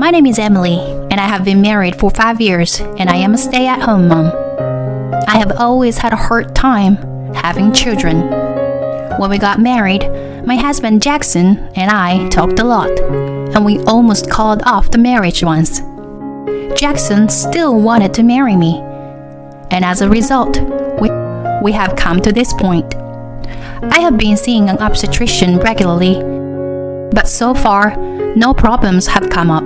My name is Emily, and I have been married for 5 years, and I am a stay-at-home mom. I have always had a hard time having children. When we got married, my husband Jackson and I talked a lot, and we almost called off the marriage once. Jackson still wanted to marry me, and as a result, we have come to this point. I have been seeing an obstetrician regularly, but so far, no problems have come up.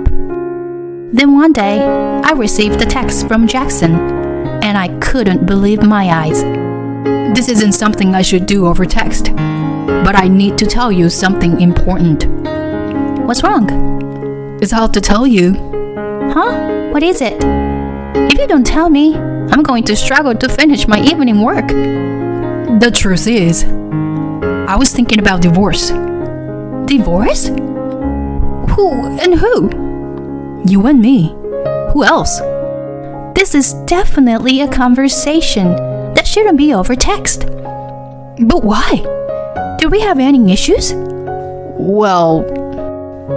Then one day, I received a text from Jackson, and I couldn't believe my eyes. This isn't something I should do over text, but I need to tell you something important. What's wrong? It's hard to tell you. Huh? What is it? If you don't tell me, I'm going to struggle to finish my evening work. The truth is, I was thinking about divorce. Divorce? Who and who? You and me. Who else? This is definitely a conversation that shouldn't be over text. But why? Do we have any issues? Well,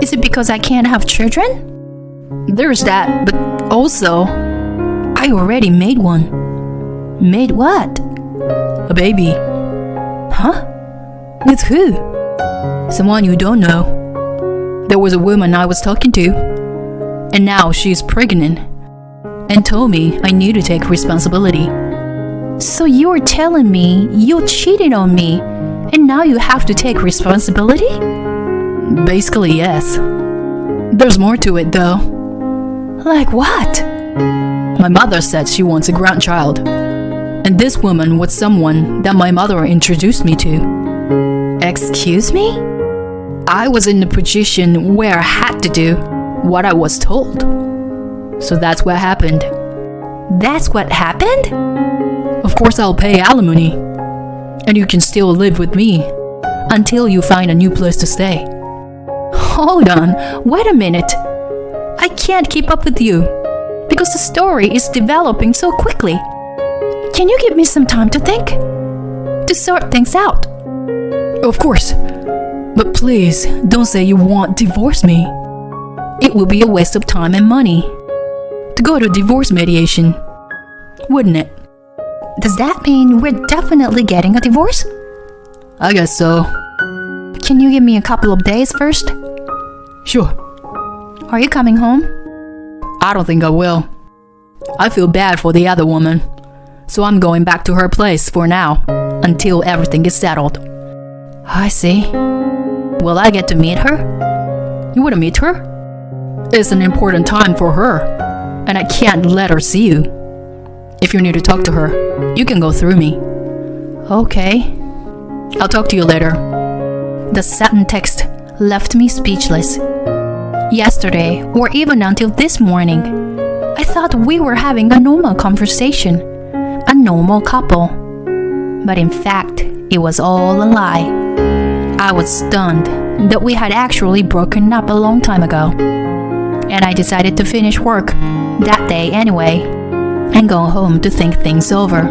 is it because I can't have children? There's that, but also, I already made one. Made what? A baby. Huh? With who? Someone you don't know. There was a woman I was talking to, and now she's pregnant, and told me I need to take responsibility. So you're telling me you cheated on me, and now you have to take responsibility? Basically, yes. There's more to it, though. Like what? My mother said she wants a grandchild, and this woman was someone that my mother introduced me to. Excuse me? I was in the position where I had to do what I was told. So that's what happened. That's what happened? Of course I'll pay alimony, and you can still live with me until you find a new place to stay. Hold on, wait a minute. I can't keep up with you because the story is developing so quickly. Can you give me some time to think? To sort things out? Of course. But please, don't say you won't divorce me. It will be a waste of time and money to go to divorce mediation, wouldn't it? Does that mean we're definitely getting a divorce? I guess so. Can you give me a couple of days first? Sure. Are you coming home? I don't think I will. I feel bad for the other woman, so I'm going back to her place for now, until everything is settled. I see. Will I get to meet her? You want to meet her? It's an important time for her, and I can't let her see you. If you need to talk to her, you can go through me. Okay. I'll talk to you later. The sudden text left me speechless. Yesterday, or even until this morning, I thought we were having a normal conversation, a normal couple. But in fact, it was all a lie. I was stunned that we had actually broken up a long time ago. And I decided to finish work that day anyway and go home to think things over.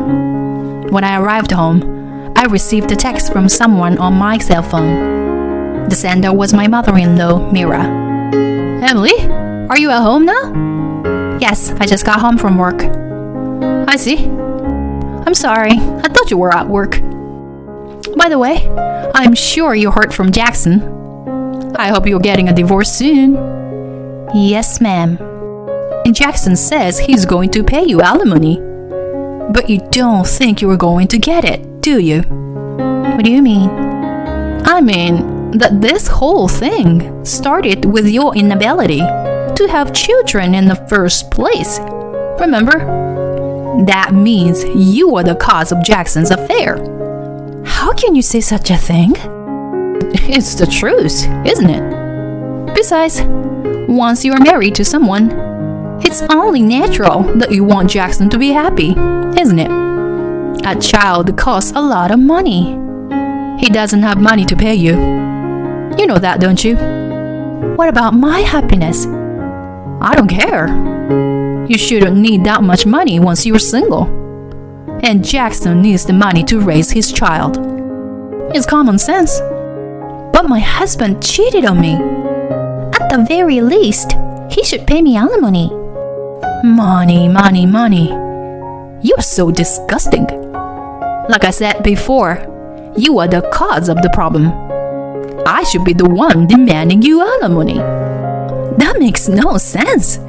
When I arrived home, I received a text from someone on my cell phone. The sender was my mother-in-law, Mira. Emily, are you at home now? Yes, I just got home from work. I see. I'm sorry, I thought you were at work. By the way, I'm sure you heard from Jackson. I hope you're getting a divorce soon. Yes, ma'am. And Jackson says he's going to pay you alimony. But you don't think you're going to get it, do you? What do you mean? I mean that this whole thing started with your inability to have children in the first place. Remember? That means you are the cause of Jackson's affair. How can you say such a thing? It's the truth, isn't it? Besides, once you are married to someone, it's only natural that you want Jackson to be happy, isn't it? A child costs a lot of money. He doesn't have money to pay you. You know that, don't you? What about my happiness? I don't care. You shouldn't need that much money once you're single. And Jackson needs the money to raise his child. It's common sense. But my husband cheated on me. At the very least, He should pay me alimony. Money, money, money. You're so disgusting. Like I said before, you are the cause of the problem. I should be the one demanding you alimony. That makes no sense.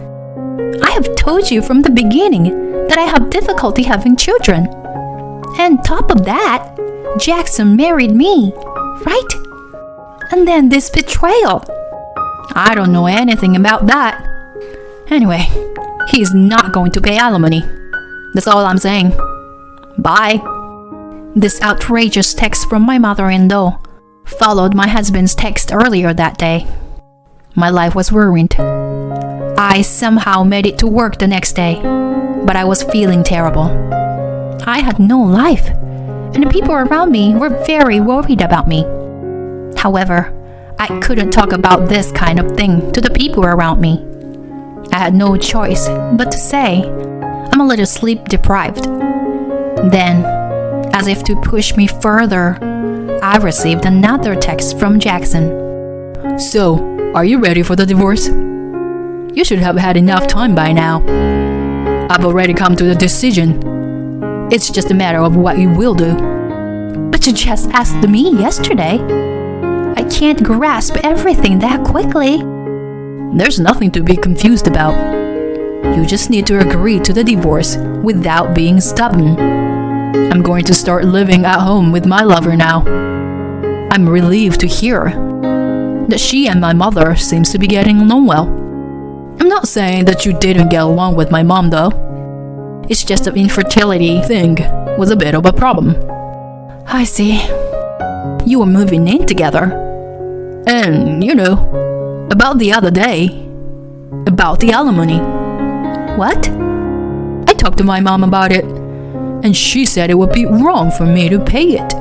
I have told you from the beginning that I have difficulty having children. And top of that, Jackson married me, right? And then this betrayal. I don't know anything about that. Anyway, he's not going to pay alimony. That's all I'm saying. Bye. This outrageous text from my mother-in-law followed my husband's text earlier that day. My life was ruined. I somehow made it to work the next day, but I was feeling terrible. I had no life, and the people around me were very worried about me. However, I couldn't talk about this kind of thing to the people around me. I had no choice but to say, I'm a little sleep deprived. Then, as if to push me further, I received another text from Jackson. So, are you ready for the divorce? You should have had enough time by now. I've already come to the decision. It's just a matter of what you will do. But you just asked me yesterday. I can't grasp everything that quickly. There's nothing to be confused about. You just need to agree to the divorce without being stubborn. I'm going to start living at home with my lover now. I'm relieved to hear that she and my mother seems to be getting along well. I'm not saying that you didn't get along with my mom though. It's just the infertility thing was a bit of a problem. I see. You were moving in together. And, about the other day, about the alimony. What? I talked to my mom about it, and she said it would be wrong for me to pay it.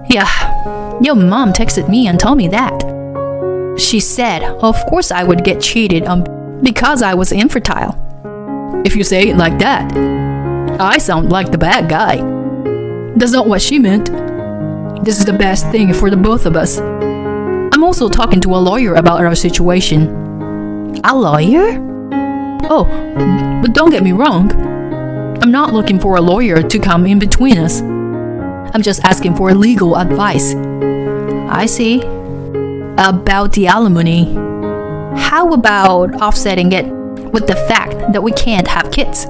Yeah, your mom texted me and told me that. She said, of course I would get cheated on because I was infertile. If you say it like that, I sound like the bad guy. That's not what she meant. This is the best thing for the both of us. I'm also talking to a lawyer about our situation. A lawyer? Oh, but don't get me wrong. I'm not looking for a lawyer to come in between us. I'm just asking for legal advice. I see. About the alimony. How about offsetting it with the fact that we can't have kids?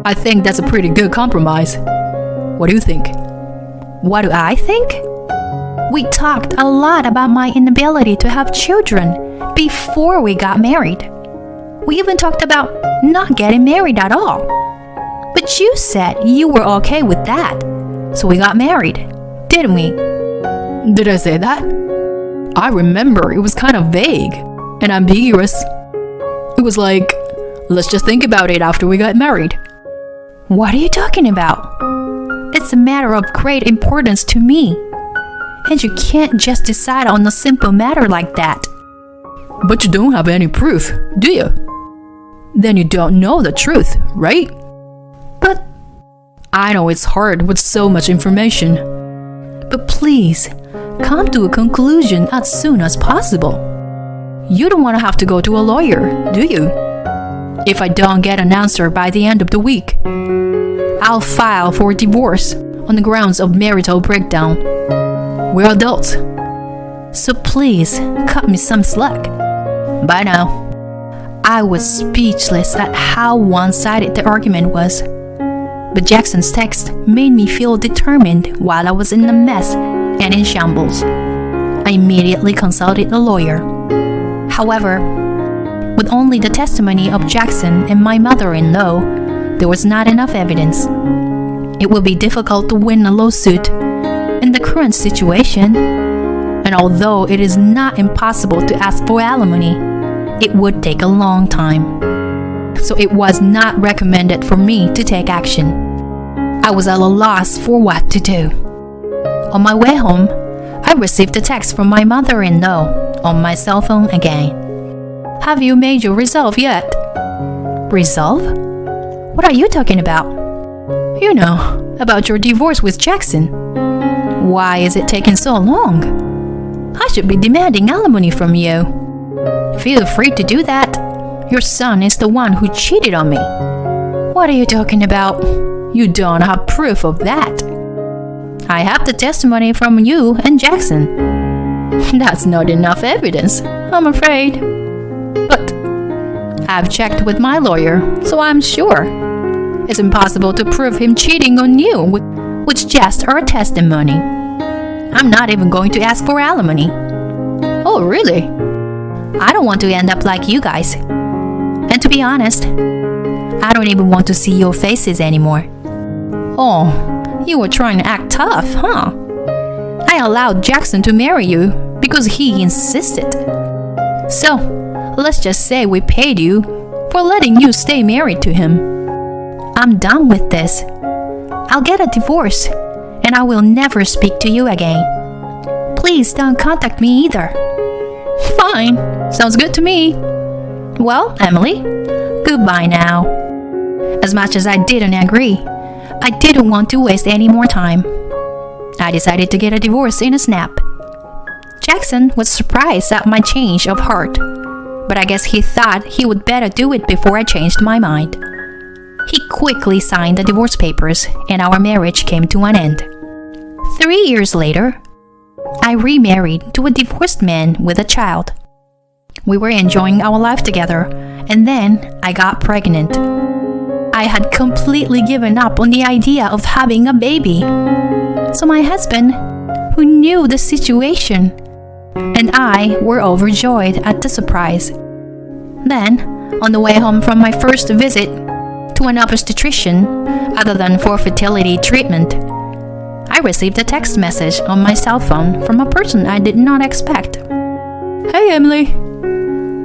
I think that's a pretty good compromise. What do you think? What do I think? We talked a lot about my inability to have children before we got married. We even talked about not getting married at all. But you said you were okay with that. So we got married, didn't we? Did I say that? I remember it was kind of vague and ambiguous. It was like, let's just think about it after we got married. What are you talking about? It's a matter of great importance to me. And you can't just decide on a simple matter like that. But you don't have any proof, do you? Then you don't know the truth, right? But I know it's hard with so much information. But please, come to a conclusion as soon as possible. You don't want to have to go to a lawyer, do you? If I don't get an answer by the end of the week, I'll file for divorce on the grounds of marital breakdown. We're adults, so please cut me some slack. Bye now. I was speechless at how one-sided the argument was. But Jackson's text made me feel determined while I was in a mess and in shambles. I immediately consulted a lawyer. However, with only the testimony of Jackson and my mother-in-law, there was not enough evidence. It would be difficult to win a lawsuit in the current situation, and although it is not impossible to ask for alimony, it would take a long time. So it was not recommended for me to take action. I was at a loss for what to do. On my way home, I received a text from my mother-in-law on my cell phone again. Have you made your resolve yet? Resolve? What are you talking about? You know, about your divorce with Jackson. Why is it taking so long? I should be demanding alimony from you. Feel free to do that. Your son is the one who cheated on me. What are you talking about? You don't have proof of that. I have the testimony from you and Jackson. That's not enough evidence, I'm afraid. But I've checked with my lawyer, so I'm sure. It's impossible to prove him cheating on you with just our testimony. I'm not even going to ask for alimony. Oh, really? I don't want to end up like you guys. And to be honest, I don't even want to see your faces anymore. Oh, you were trying to act tough, huh? I allowed Jackson to marry you because he insisted. So, let's just say we paid you for letting you stay married to him. I'm done with this. I'll get a divorce, and I will never speak to you again. Please don't contact me either. Fine, sounds good to me. Well, Emily, goodbye now. As much as I didn't agree, I didn't want to waste any more time. I decided to get a divorce in a snap. Jackson was surprised at my change of heart, but I guess he thought he would better do it before I changed my mind. He quickly signed the divorce papers, and our marriage came to an end. 3 years later, I remarried to a divorced man with a child. We were enjoying our life together, and then I got pregnant. I had completely given up on the idea of having a baby. So my husband, who knew the situation, and I were overjoyed at the surprise. Then, on the way home from my first visit to an obstetrician, other than for fertility treatment, I received a text message on my cell phone from a person I did not expect. Hey, Emily.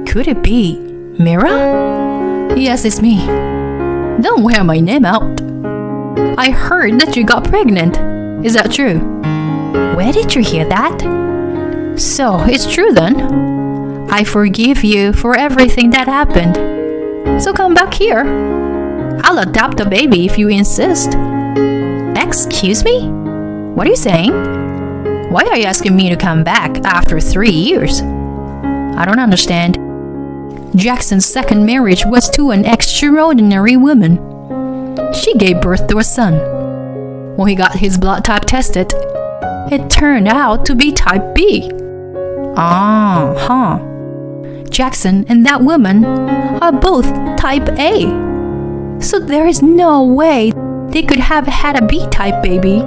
Could it be Mira? Yes, it's me. Don't wear my name out. I heard that you got pregnant. Is that true? Where did you hear that? So, it's true then. I forgive you for everything that happened. So come back here. I'll adopt the baby if you insist. Excuse me? What are you saying? Why are you asking me to come back after 3 years? I don't understand. Jackson's second marriage was to an extraordinary woman. She gave birth to a son. When he got his blood type tested, it turned out to be type B. Jackson and that woman are both type A. So there is no way they could have had a B-type baby.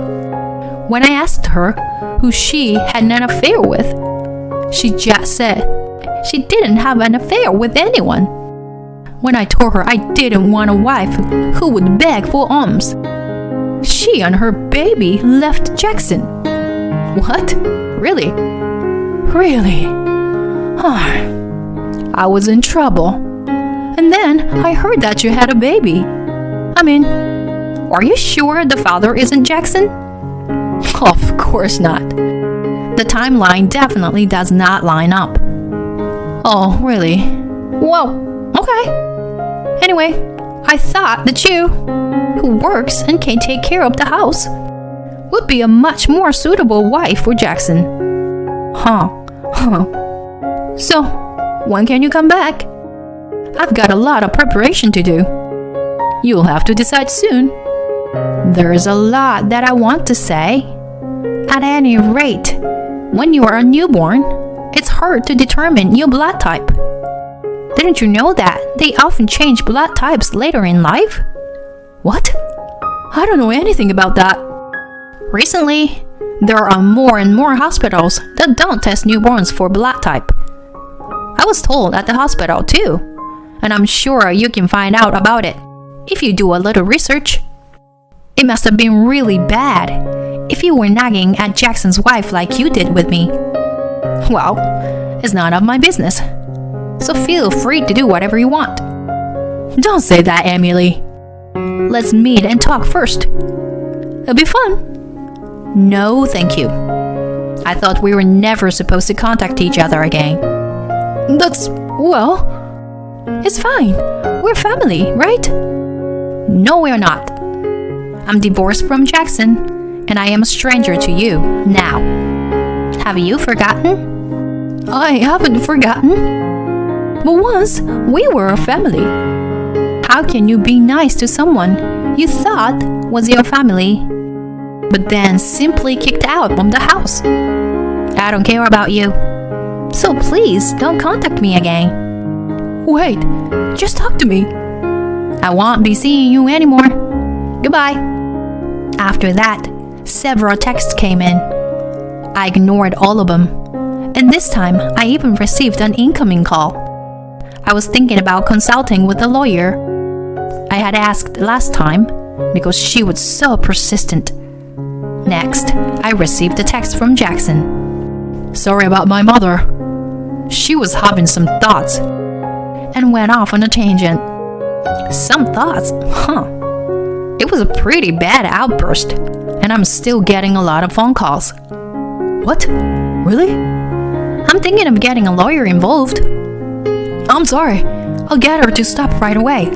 When I asked her who she had an affair with, she just said she didn't have an affair with anyone. When I told her I didn't want a wife who would beg for alms, she and her baby left Jackson. What? Really? Really? I was in trouble. And then I heard that you had a baby. I mean, are you sure the father isn't Jackson? Of course not. The timeline definitely does not line up. Oh, really? Well, okay. Anyway, I thought that you, who works and can take care of the house, would be a much more suitable wife for Jackson. So, when can you come back? I've got a lot of preparation to do. You'll have to decide soon. There's a lot that I want to say. At any rate, when you are a newborn, it's hard to determine your blood type. Didn't you know that they often change blood types later in life? What? I don't know anything about that. Recently, there are more and more hospitals that don't test newborns for blood type. I was told at the hospital too, and I'm sure you can find out about it if you do a little research. It must have been really bad if you were nagging at Jackson's wife like you did with me. Well, it's none of my business, so feel free to do whatever you want. Don't say that, Emily. Let's meet and talk first. It'll be fun. No, thank you. I thought we were never supposed to contact each other again. It's fine. We're family, right? No, we're not. I'm divorced from Jackson, and I am a stranger to you now. Have you forgotten? I haven't forgotten. But once we were a family. How can you be nice to someone you thought was your family, but then simply kicked out from the house? I don't care about you. So please don't contact me again. Wait, just talk to me. I won't be seeing you anymore. Goodbye. After that, several texts came in. I ignored all of them. And this time, I even received an incoming call. I was thinking about consulting with a lawyer. I had asked last time because she was so persistent. Next, I received a text from Jackson. Sorry about my mother. She was having some thoughts and went off on a tangent. Some thoughts? Huh. It was a pretty bad outburst, and I'm still getting a lot of phone calls. What? Really? I'm thinking of getting a lawyer involved. I'm sorry. I'll get her to stop right away.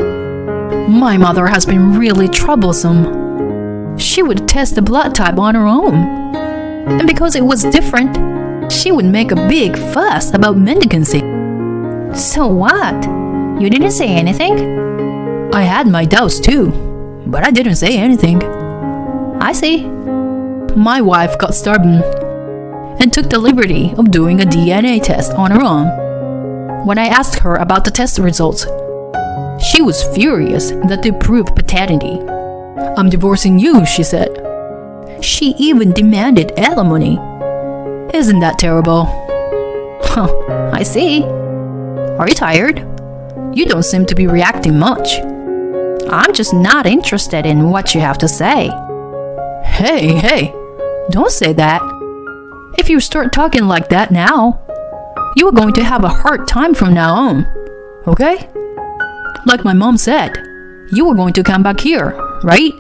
My mother has been really troublesome. She would test the blood type on her own. And because it was different, she would make a big fuss about mendicancy. So what? You didn't say anything? I had my doubts too, but I didn't say anything. I see. My wife got stubborn and took the liberty of doing a DNA test on her own. When I asked her about the test results, she was furious that they proved paternity. I'm divorcing you, she said. She even demanded alimony. Isn't that terrible? Huh, I see. Are you tired? You don't seem to be reacting much. I'm just not interested in what you have to say. Hey, don't say that. If you start talking like that now, you are going to have a hard time from now on, okay? Like my mom said, you were going to come back here, right?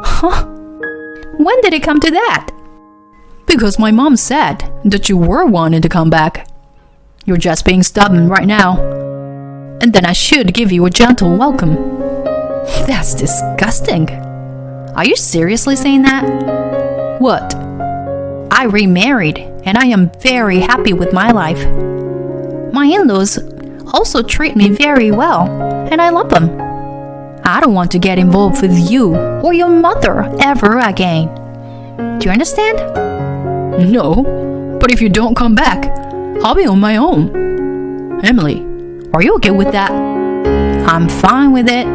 Huh? When did it come to that? Because my mom said that you were wanting to come back. You're just being stubborn right now. And then I should give you a gentle welcome. That's disgusting. Are you seriously saying that? What? I remarried and I am very happy with my life. My in-laws also treat me very well and I love them. I don't want to get involved with you or your mother ever again. Do you understand? No, but if you don't come back, I'll be on my own. Emily, are you okay with that? I'm fine with it.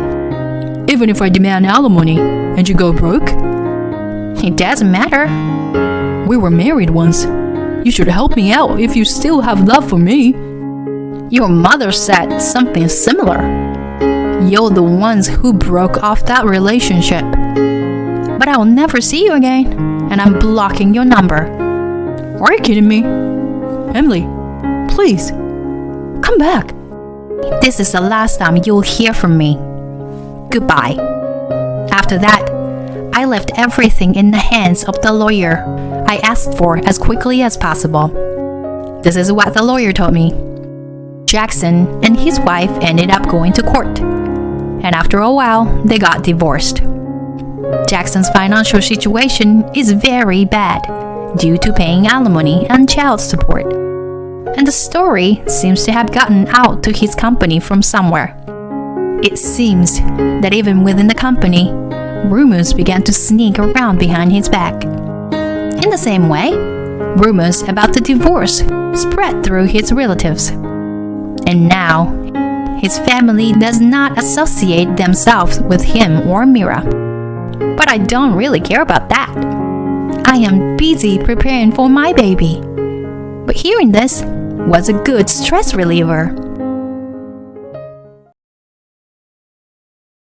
Even if I demand alimony and you go broke? It doesn't matter. We were married once. You should help me out if you still have love for me. Your mother said something similar. You're the ones who broke off that relationship. But I will never see you again, and I'm blocking your number. Are you kidding me? Emily, please, come back. This is the last time you'll hear from me. Goodbye. After that, I left everything in the hands of the lawyer I asked for as quickly as possible. This is what the lawyer told me. Jackson and his wife ended up going to court, and after a while, they got divorced. Jackson's financial situation is very bad due to paying alimony and child support, and the story seems to have gotten out to his company from somewhere. It seems that even within the company, rumors began to sneak around behind his back. In the same way, rumors about the divorce spread through his relatives. And now, his family does not associate themselves with him or Mira. But I don't really care about that. I am busy preparing for my baby. But hearing this was a good stress reliever.